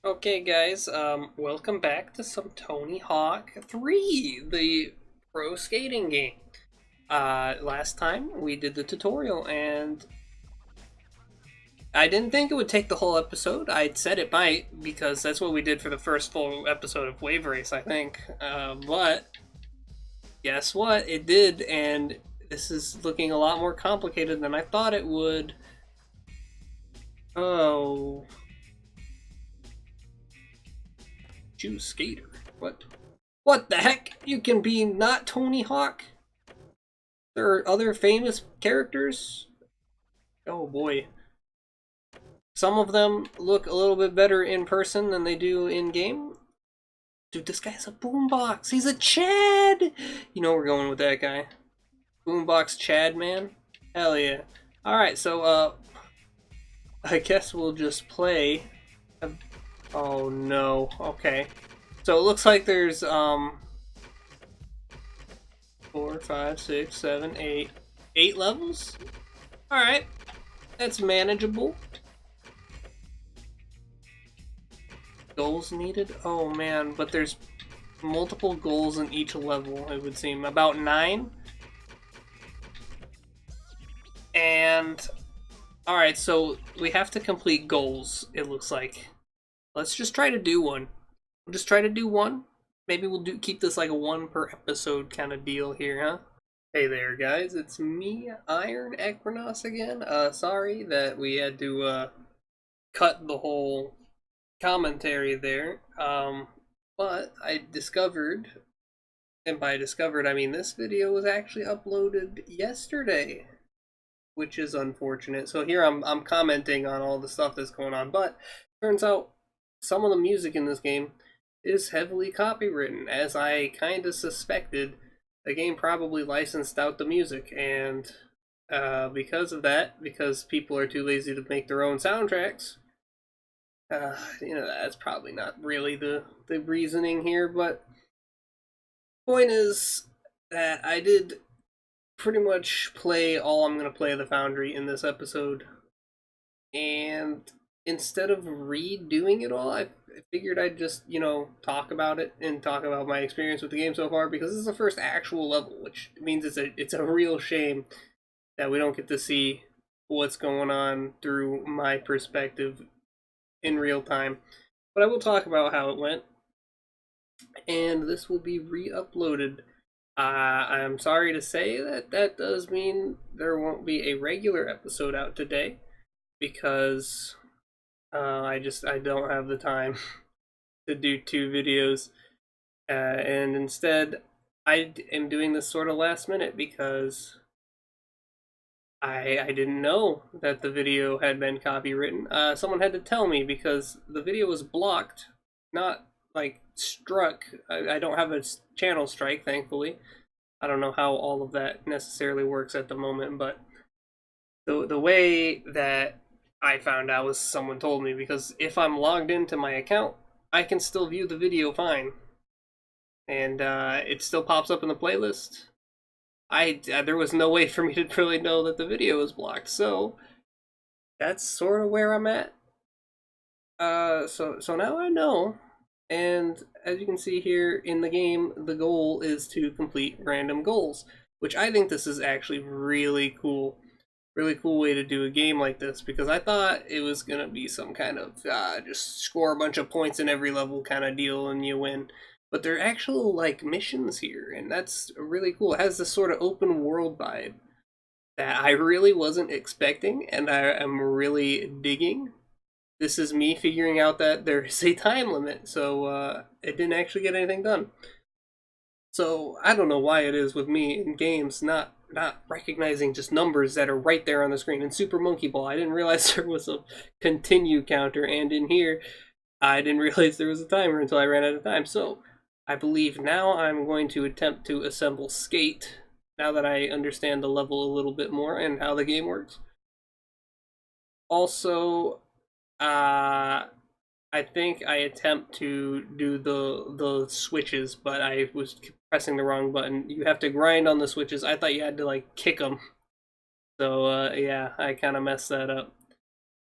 Okay, guys, welcome back to some Tony Hawk 3, the pro skating game. Last time we did the tutorial, and I didn't think it would take the whole episode. I said it might, because that's what we did for the first full episode of Wave Race, I think. But guess what? It did, and this is looking a lot more complicated than I thought it would. Oh, choose skater. What? What the heck? You can be not Tony Hawk? There are other famous characters. Oh boy. Some of them look a little bit better in person than they do in game. Dude, this guy's a boombox. He's a Chad. You know we're going with that guy. Boombox Chad, man. Hell yeah. Alright, so, I guess we'll just play. Oh no. Okay. So it looks like there's, 4, 5, 6, 7, 8. 8 levels? Alright. That's manageable. Goals needed? Oh man, but there's multiple goals in each level, it would seem. About 9? And... Alright, so we have to complete goals, it looks like. Let's just try to do one. We'll just try to do one. Maybe we'll keep this like a 1 per episode kind of deal here, huh? Hey there, guys. It's me, Iron Equinox again. Sorry that we had to, cut the whole commentary there. But I discovered, and by discovered I mean this video was actually uploaded yesterday, which is unfortunate. So here I'm commenting on all the stuff that's going on, but turns out some of the music in this game is heavily copywritten, as I kind of suspected. The game probably licensed out the music, and because of that, because people are too lazy to make their own soundtracks, that's probably not really the reasoning here, but point is that I did pretty much play all I'm going to play of the Foundry in this episode, and instead of redoing it all, I figured I'd just, talk about it and talk about my experience with the game so far, because this is the first actual level, which means it's a real shame that we don't get to see what's going on through my perspective in real time. But I will talk about how it went, and this will be re-uploaded. I'm sorry to say that does mean there won't be a regular episode out today, because I don't have the time to do 2 videos, and instead I am doing this sort of last minute because I didn't know that the video had been copywritten. Someone had to tell me, because the video was blocked, not like struck. I don't have a channel strike, thankfully. I don't know how all of that necessarily works at the moment, but the way that I found out was someone told me, because if I'm logged into my account, I can still view the video fine, and it still pops up in the playlist. There was no way for me to really know that the video was blocked, so that's sort of where I'm at. So now I know, and as you can see here in the game, the goal is to complete random goals, which I think this is actually really cool. Really cool way to do a game like this, because I thought it was gonna be some kind of just score a bunch of points in every level kind of deal and you win. But there are actual like missions here, and that's really cool. It has this sort of open world vibe that I really wasn't expecting, and I am really digging. This is me figuring out that there is a time limit, so it didn't actually get anything done. So I don't know why it is with me in games not recognizing just numbers that are right there on the screen. In Super Monkey Ball, I didn't realize there was a continue counter, and in here, I didn't realize there was a timer until I ran out of time. So I believe now I'm going to attempt to assemble Skate, now that I understand the level a little bit more and how the game works. Also, I think I attempt to do the switches, but I was pressing the wrong button. You have to grind on the switches. I thought you had to like kick them. So yeah, I kind of messed that up,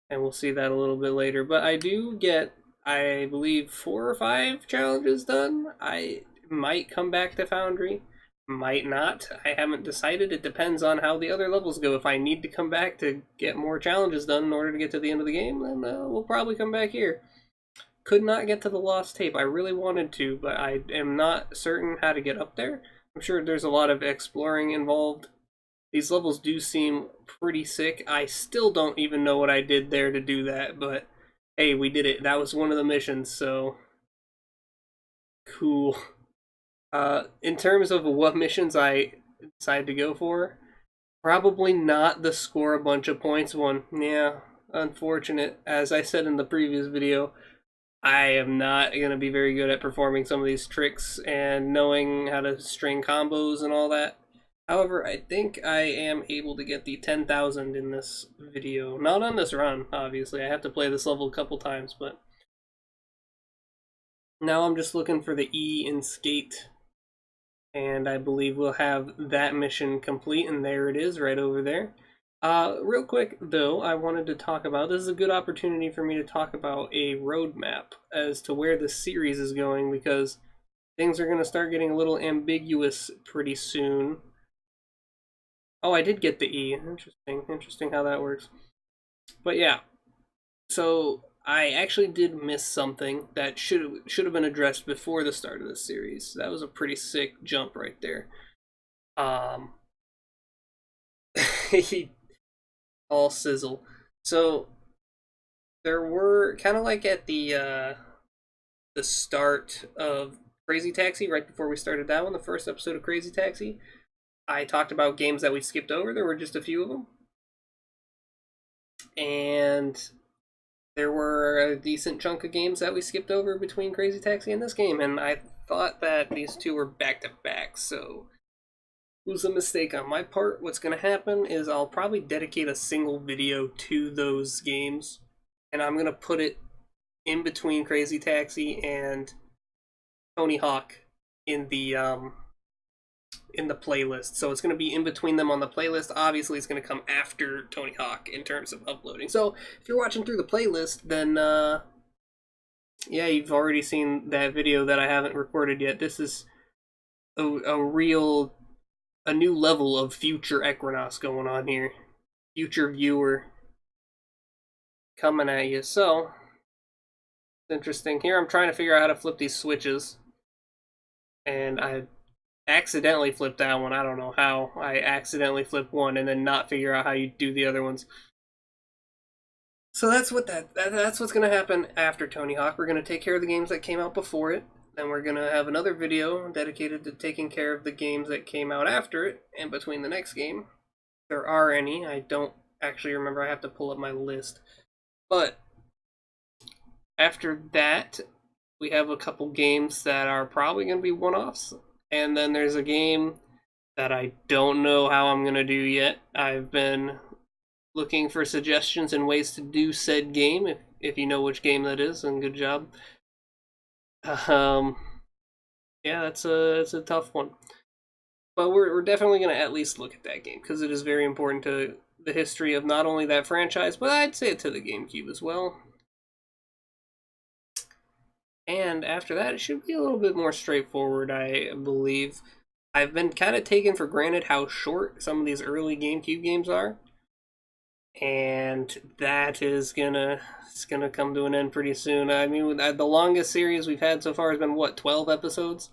and we'll see that a little bit later. But I do get I believe 4 or 5 challenges done. I might come back to Foundry, might not. I haven't decided. It depends on how the other levels go. If I need to come back to get more challenges done in order to get to the end of the game, then we'll probably come back here. Could not get to the lost tape. I really wanted to, but I am not certain how to get up there. I'm sure there's a lot of exploring involved. These levels do seem pretty sick. I still don't even know what I did there to do that, but hey, we did it. That was one of the missions, so cool. In terms of what missions I decided to go for, probably not the score a bunch of points one. Yeah, unfortunate. As I said in the previous video, I am not going to be very good at performing some of these tricks and knowing how to string combos and all that. However, I think I am able to get the 10,000 in this video. Not on this run, obviously. I have to play this level a couple times, but now I'm just looking for the E in Skate. And I believe we'll have that mission complete, and there it is, right over there. Real quick, though, I wanted to talk about, this is a good opportunity for me to talk about a roadmap as to where the series is going, because things are going to start getting a little ambiguous pretty soon. Oh, I did get the E. Interesting how that works. But yeah, so I actually did miss something that should have been addressed before the start of this series. That was a pretty sick jump right there. All sizzle. So there were kind of like at the start of Crazy Taxi, right before we started that one, the first episode of Crazy Taxi, I talked about games that we skipped over. There were just a few of them. And there were a decent chunk of games that we skipped over between Crazy Taxi and this game, and I thought that these two were back-to-back, so it was a mistake on my part. What's going to happen is I'll probably dedicate a single video to those games, and I'm going to put it in between Crazy Taxi and Tony Hawk in the playlist. So it's going to be in between them on the playlist. Obviously, it's going to come after Tony Hawk in terms of uploading. So if you're watching through the playlist, then yeah, you've already seen that video that I haven't recorded yet. This is a new level of future Equinox going on here. Future viewer coming at you. So it's interesting. Here I'm trying to figure out how to flip these switches, and I accidentally flipped that one. I don't know how. I accidentally flipped one and then not figure out how you do the other ones. So that's what's going to happen after Tony Hawk. We're going to take care of the games that came out before it. Then we're going to have another video dedicated to taking care of the games that came out after it and between the next game. If there are any. I don't actually remember. I have to pull up my list. But after that, we have a couple games that are probably going to be one-offs. And then there's a game that I don't know how I'm going to do yet. I've been looking for suggestions and ways to do said game, if you know which game that is, and good job. Yeah, it's a tough one. But we're definitely going to at least look at that game, because it is very important to the history of not only that franchise, but I'd say it to the GameCube as well. And after that, it should be a little bit more straightforward, I believe. I've been kind of taken for granted how short some of these early GameCube games are. And that is gonna come to an end pretty soon. I mean, the longest series we've had so far has been, what, 12 episodes?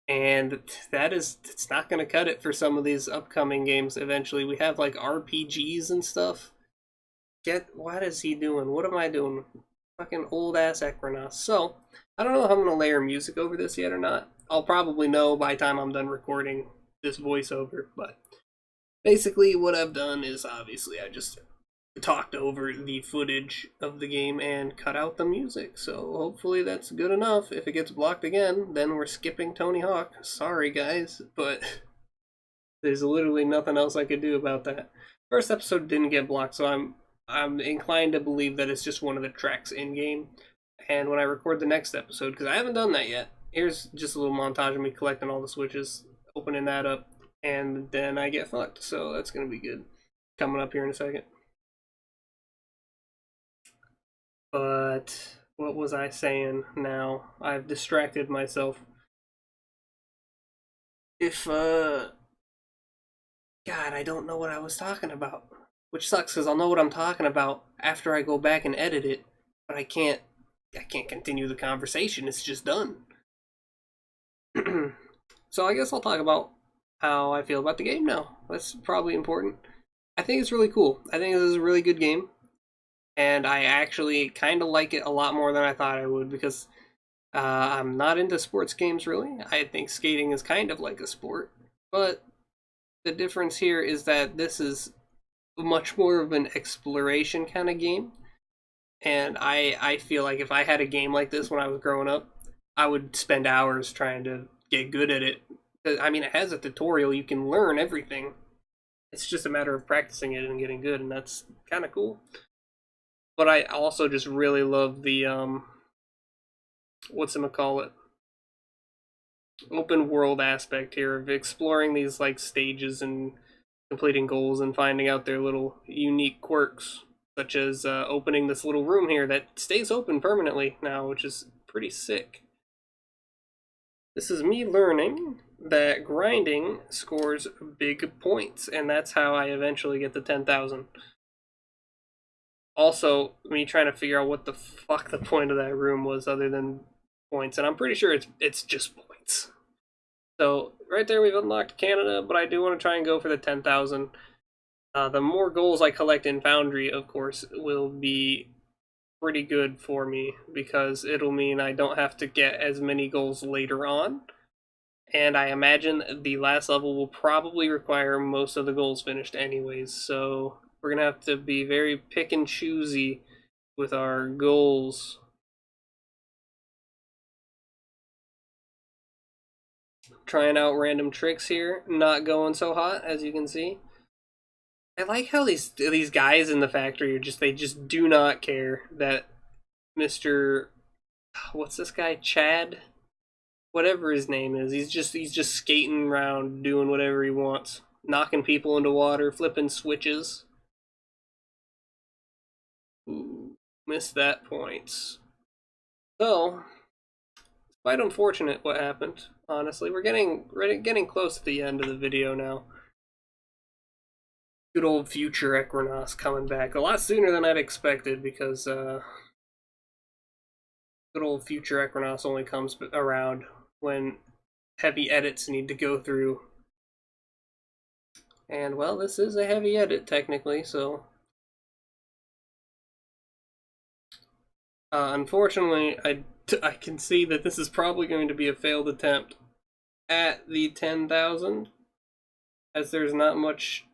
And it's not gonna cut it for some of these upcoming games eventually. We have, like, RPGs and stuff. What is he doing? What am I doing? Fucking old-ass Equinox. So, I don't know if I'm going to layer music over this yet or not. I'll probably know by the time I'm done recording this voiceover, but basically what I've done is, obviously, I just talked over the footage of the game and cut out the music, so hopefully that's good enough. If it gets blocked again, then we're skipping Tony Hawk. Sorry, guys, but there's literally nothing else I could do about that. First episode didn't get blocked, so I'm inclined to believe that it's just one of the tracks in-game. And when I record the next episode, because I haven't done that yet, here's just a little montage of me collecting all the switches, opening that up, and then I get fucked. So that's going to be good. Coming up here in a second. But What was I saying now? I've distracted myself. God, I don't know what I was talking about. Which sucks, because I'll know what I'm talking about after I go back and edit it, but I can't continue the conversation, it's just done. So I guess I'll talk about how I feel about the game now. That's probably important. I think it's really cool. I think this is a really good game, and I actually kind of like it a lot more than I thought I would, because I'm not into sports games really. I think skating is kind of like a sport, but the difference here is that this is much more of an exploration kind of game. And I feel like if I had a game like this when I was growing up, I would spend hours trying to get good at it. I mean, it has a tutorial, you can learn everything. It's just a matter of practicing it and getting good, and that's kind of cool. But I also just really love the, whatchamacallit, open world aspect here of exploring these, like, stages and completing goals and finding out their little unique quirks, such as opening this little room here that stays open permanently now, which is pretty sick. This is me learning that grinding scores big points, and that's how I eventually get the 10,000. Also, me trying to figure out what the fuck the point of that room was other than points, and I'm pretty sure it's just points. So right there we've unlocked Canada, but I do want to try and go for the 10,000. The more goals I collect in Foundry, of course, will be pretty good for me, because it'll mean I don't have to get as many goals later on. And I imagine the last level will probably require most of the goals finished anyways, so we're going to have to be very pick and choosy with our goals. Trying out random tricks here, not going so hot, as you can see. I like how these guys in the factory are they just do not care that Mr. What's this guy, Chad? Whatever his name is, he's just skating around doing whatever he wants, knocking people into water, flipping switches. Ooh, missed that point. So, it's quite unfortunate what happened. Honestly, we're getting close to the end of the video now. Good old future Equinox coming back a lot sooner than I'd expected, because good old future Equinox only comes around when heavy edits need to go through. And well, this is a heavy edit technically, so unfortunately I can see that this is probably going to be a failed attempt at the 10,000, as there's not much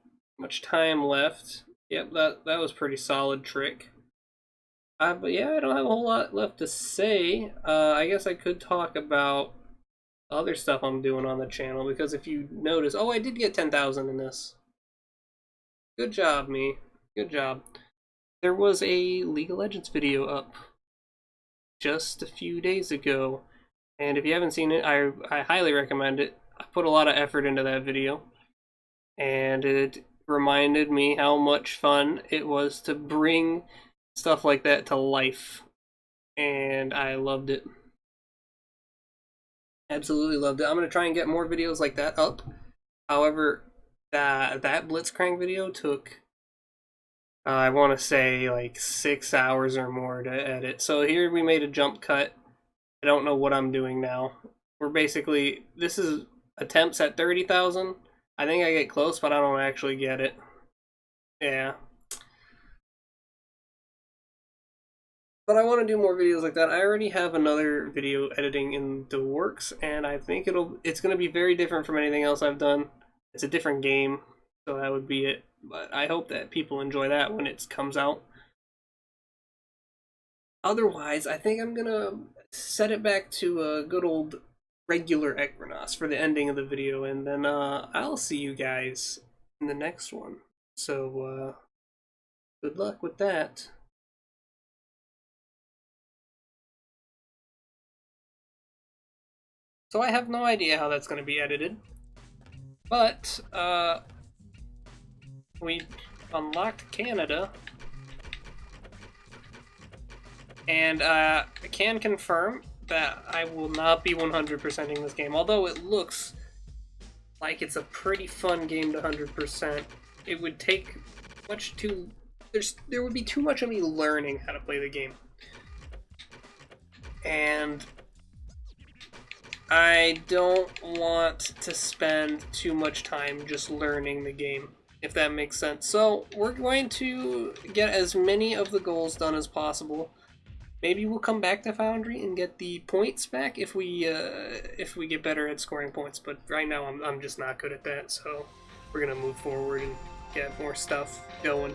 time left. Yep, that was pretty solid trick. But yeah, I don't have a whole lot left to say. I guess I could talk about other stuff I'm doing on the channel, because if you notice, oh, I did get 10,000 in this. Good job, me. Good job. There was a League of Legends video up just a few days ago, and if you haven't seen it, I highly recommend it. I put a lot of effort into that video, and it reminded me how much fun it was to bring stuff like that to life, and I loved it. Absolutely loved it. I'm going to try and get more videos like that up. However, that Blitzcrank video took, I want to say, like 6 hours or more to edit. So here we made a jump cut. I don't know what I'm doing now. We're basically, this is attempts at 30,000. I think I get close, but I don't actually get it. Yeah. But I want to do more videos like that. I already have another video editing in the works, and I think it's going to be very different from anything else I've done. It's a different game, so that would be it. But I hope that people enjoy that when it comes out. Otherwise, I think I'm going to set it back to a good old regular Equinox for the ending of the video, and then I'll see you guys in the next one. So, good luck with that. So I have no idea how that's going to be edited, but we unlocked Canada. And I can confirm that I will not be 100%ing this game, although it looks like it's a pretty fun game to 100%. It would take much too... there would be too much of me learning how to play the game. And I don't want to spend too much time just learning the game, if that makes sense. So we're going to get as many of the goals done as possible. Maybe we'll come back to Foundry and get the points back if we get better at scoring points. But right now I'm just not good at that, so we're gonna move forward and get more stuff going.